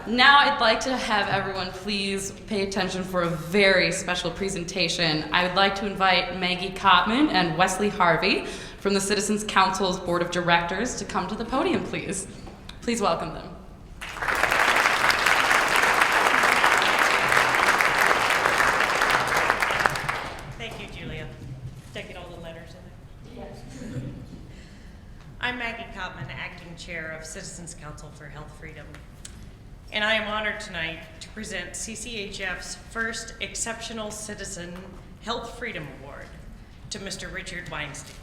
Now I'd like to have everyone please pay attention for a very special presentation. I would like to invite Maggie Kottman and Wesley Harvey from the Citizens Council's Board of Directors to come to the podium, please. Please welcome them. Thank you, Julia. Did I get all the letters in there? Yes. I'm Maggie Kottman, Acting Chair of Citizens Council for Health Freedom. And I am honored tonight to present CCHF's first Exceptional Citizen Health Freedom Award to Mr. Richard Weinstein.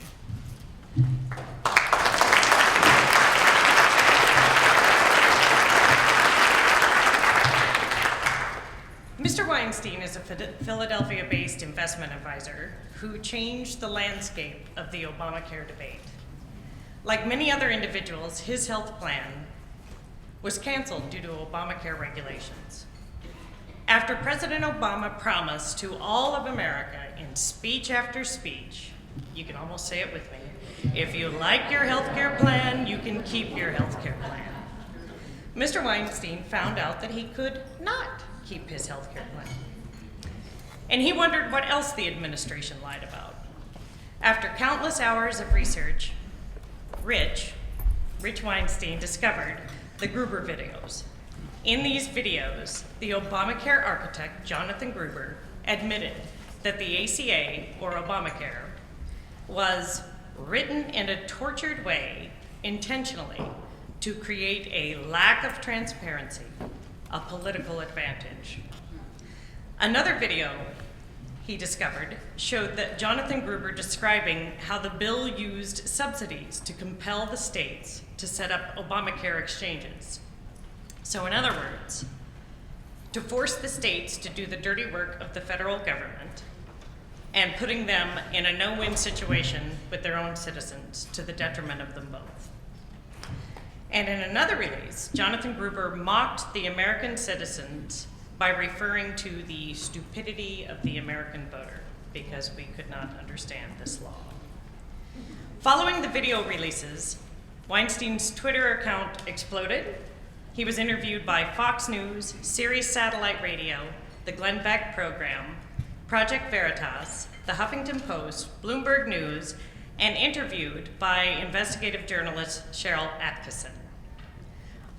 Mr. Weinstein is a Philadelphia-based investment advisor who changed the landscape of the Obamacare debate. Like many other individuals, his health plan was canceled due to Obamacare regulations. After President Obama promised to all of America in speech after speech, you can almost say it with me, if you like your health care plan, you can keep your health care plan. Mr. Weinstein found out that he could not keep his health care plan. And he wondered what else the administration lied about. After countless hours of research, Rich Weinstein discovered the Gruber videos. In these videos, the Obamacare architect, Jonathan Gruber, admitted that the ACA, or Obamacare, was written in a tortured way intentionally to create a lack of transparency, a political advantage. Another video he discovered showed that Jonathan Gruber describing how the bill used subsidies to compel the states to set up Obamacare exchanges. So in other words, to force the states to do the dirty work of the federal government and putting them in a no-win situation with their own citizens to the detriment of them both. And in another release, Jonathan Gruber mocked the American citizens by referring to the stupidity of the American voter because we could not understand this law. Following the video releases, Weinstein's Twitter account exploded. He was interviewed by Fox News, Sirius Satellite Radio, the Glenn Beck Program, Project Veritas, the Huffington Post, Bloomberg News, and interviewed by investigative journalist Cheryl Atkinson.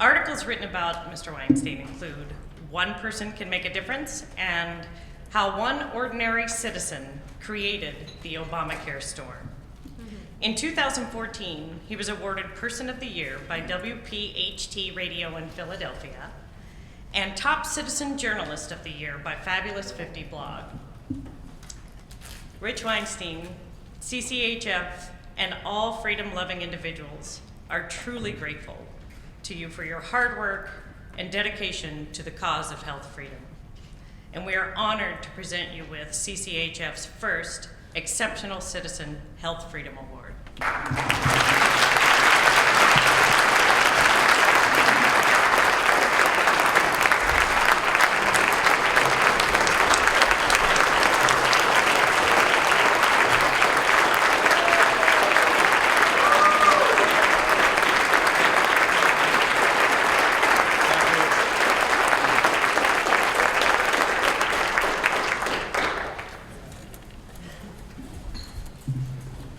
Articles written about Mr. Weinstein include "One Person Can Make a Difference" and "How One Ordinary Citizen Created the Obamacare Storm." In 2014, he was awarded Person of the Year by WPHT Radio in Philadelphia and Top Citizen Journalist of the Year by Fabulous 50 blog. Rich Weinstein, CCHF, and all freedom-loving individuals are truly grateful to you for your hard work and dedication to the cause of health freedom. And we are honored to present you with CCHF's first Exceptional Citizen Health Freedom Award.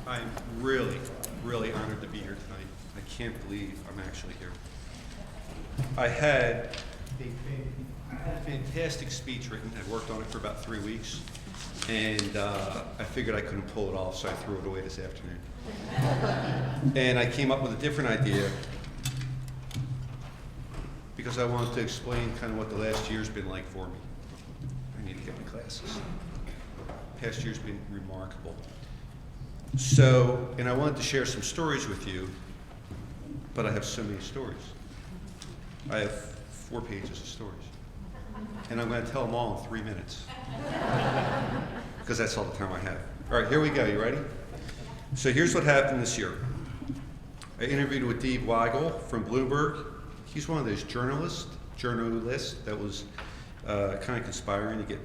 I'm really, really honored to be here tonight. I can't believe I'm actually here. I had a fantastic speech written. I worked on it for about 3 weeks, and I figured I couldn't pull it off, so I threw it away this afternoon. And I came up with a different idea because I wanted to explain kind of what the last year's been like for me. I need to get my glasses. Past year's been remarkable. So, and I wanted to share some stories with you, but I have so many stories. I have 4 pages of stories. And I'm going to tell them all in 3 minutes. Because that's all the time I have. All right, here we go. You ready? So here's what happened this year. I interviewed with Dave Weigel from Bloomberg. He's one of those journalists that was kind of conspiring to get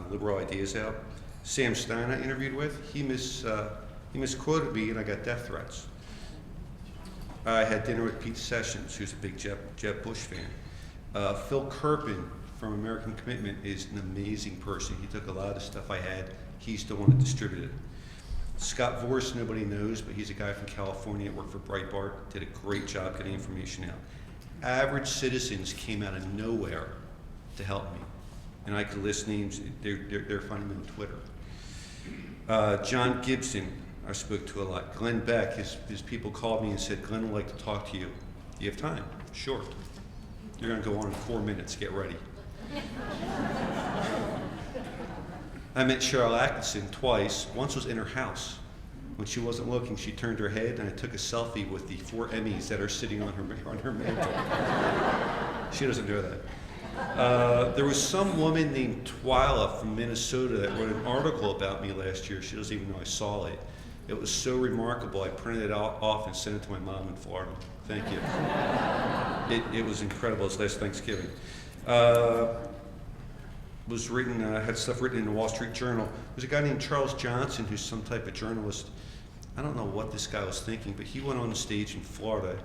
liberal ideas out. Sam Stein I interviewed with, he misquoted me and I got death threats. I had dinner with Pete Sessions, who's a big Jeb Bush fan. Phil Kerpen from American Commitment is an amazing person. He took a lot of the stuff I had. He's the one that distributed it. Scott Vorse, nobody knows, but he's a guy from California that worked for Breitbart, did a great job getting information out. Average citizens came out of nowhere to help me. And I could list names, they're finding them on Twitter. John Gibson, I spoke to a lot. Glenn Beck, his people called me and said, Glenn would like to talk to you. Do you have time? Sure. You're gonna go on in 4 minutes, get ready. I met Cheryl Atkinson twice. Once was in her house. When she wasn't looking, she turned her head and I took a selfie with the 4 Emmys that are sitting on her mantle. She doesn't know that. There was some woman named Twyla from Minnesota that wrote an article about me last year. She doesn't even know I saw it. It was so remarkable, I printed it off and sent it to my mom in Florida. Thank you. It was incredible. It's last Thanksgiving. Was written, had stuff written in the Wall Street Journal. There's a guy named Charles Johnson who's some type of journalist. I don't know what this guy was thinking, but he went on the stage in Florida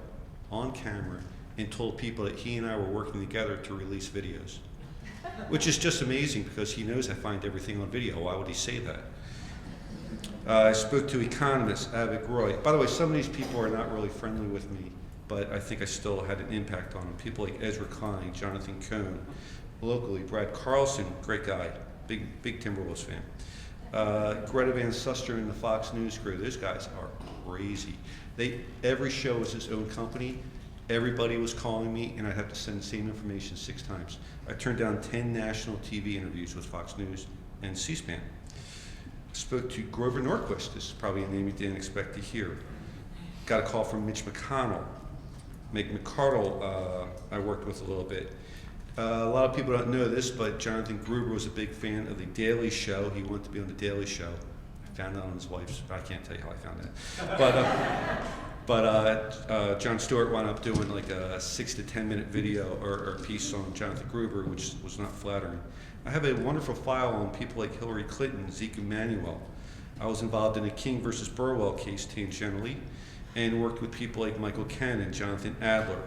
on camera and told people that he and I were working together to release videos, which is just amazing because he knows I find everything on video. Why would he say that? I spoke to economist Avik Roy. By the way, some of these people are not really friendly with me, but I think I still had an impact on them. People like Ezra Klein, Jonathan Cohn. Locally, Brad Carlson, great guy, big Timberwolves fan. Greta Van Susteren and the Fox News crew, those guys are crazy. Every show was its own company. Everybody was calling me, and I'd have to send the same information 6 times. I turned down 10 national TV interviews with Fox News and C-SPAN. Spoke to Grover Norquist. This is probably a name you didn't expect to hear. Got a call from Mitch McConnell. Meg McCardle, I worked with a little bit. A lot of people don't know this, but Jonathan Gruber was a big fan of The Daily Show. He wanted to be on The Daily Show. I found out on his wife's, I can't tell you how I found that. But Jon Stewart wound up doing like a 6 to 10 minute video or piece on Jonathan Gruber, which was not flattering. I have a wonderful file on people like Hillary Clinton, Zeke Emanuel. I was involved in a King versus Burwell case tangentially and worked with people like Michael Cannon, Jonathan Adler,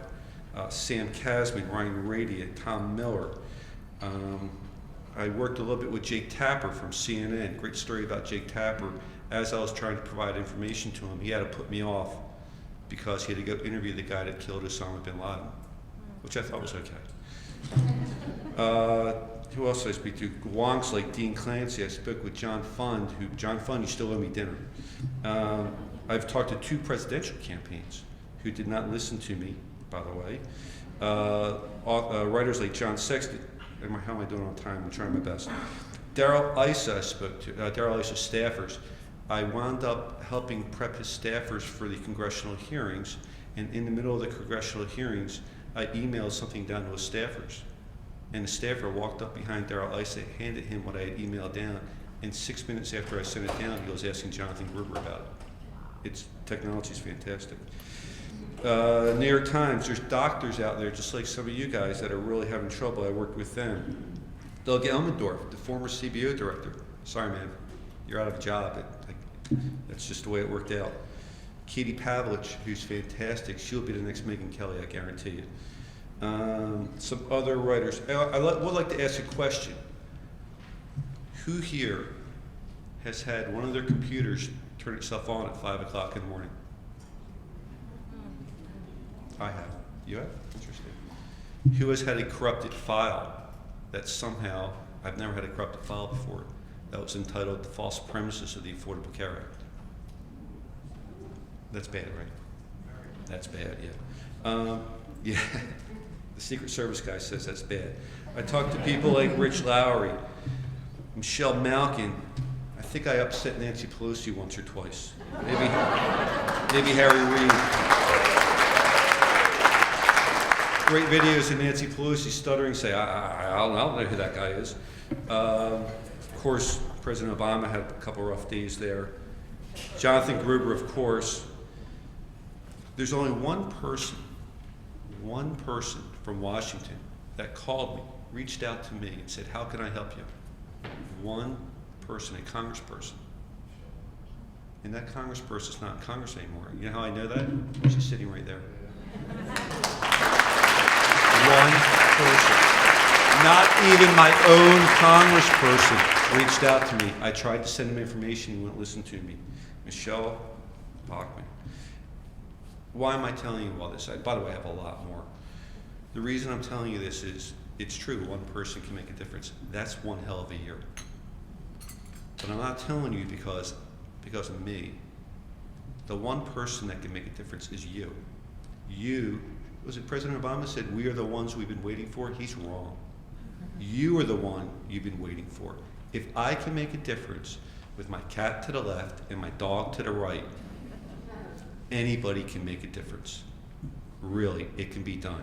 Sam Kasman, Ryan Rady, Tom Miller. I worked a little bit with Jake Tapper from CNN. Great story about Jake Tapper. As I was trying to provide information to him, he had to put me off because he had to go interview the guy that killed Osama bin Laden, which I thought was okay. Who else did I speak to? Wonks like Dean Clancy. I spoke with John Fund. John Fund, you still owe me dinner. I've talked to 2 presidential campaigns who did not listen to me, by the way. Writers like John Sexton. How am I doing on time? I'm trying my best. Darrell Issa I spoke to, Darrell Issa staffers. I wound up helping prep his staffers for the congressional hearings, and in the middle of the congressional hearings, I emailed something down to his staffers. And the staffer walked up behind Darrell Issa, handed him what I had emailed down, and 6 minutes after I sent it down, he was asking Jonathan Gruber about it. Technology's fantastic. New York Times, there's doctors out there, just like some of you guys, that are really having trouble. I worked with them. Doug Elmendorf, the former CBO director. Sorry, man, you're out of a job. That's just the way it worked out. Katie Pavlich, who's fantastic. She'll be the next Megyn Kelly, I guarantee you. Some other writers. I would like to ask a question. Who here has had one of their computers turn itself on at 5 o'clock in the morning? I have. You have? Interesting. Who has had a corrupted file that somehow, I've never had a corrupted file before, that was entitled The False Premises of the Affordable Care Act? That's bad, right? That's bad, yeah. Yeah, the Secret Service guy says that's bad. I talked to people like Rich Lowry, Michelle Malkin. I think I upset Nancy Pelosi once or twice. Maybe Harry Reid. Great videos of Nancy Pelosi stuttering, say, I don't know who that guy is. Of course, President Obama had a couple rough days there. Jonathan Gruber, of course. There's only one person from Washington that called me, reached out to me and said, how can I help you? One person, a congressperson. And that congressperson's not in Congress anymore. You know how I know that? She's sitting right there. one person. Not even my own congressperson reached out to me. I tried to send him information, he wouldn't listen to me. Michelle Bachmann. Why am I telling you all this? By the way, I have a lot more. The reason I'm telling you this is, it's true, one person can make a difference. That's one hell of a year. But I'm not telling you because of me. The one person that can make a difference is you. You, was it President Obama said, we are the ones we've been waiting for? He's wrong. You are the one you've been waiting for. If I can make a difference with my cat to the left and my dog to the right, anybody can make a difference. Really, it can be done.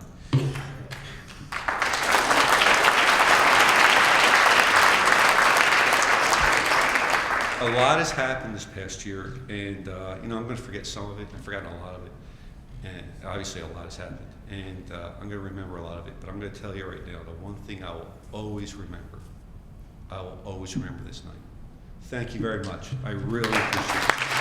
A lot has happened this past year, and I'm going to forget some of it. I've forgotten a lot of it, and obviously a lot has happened, and I'm going to remember a lot of it. But I'm going to tell you right now, the one thing I will always remember. I will always remember this night. Thank you very much. I really appreciate it.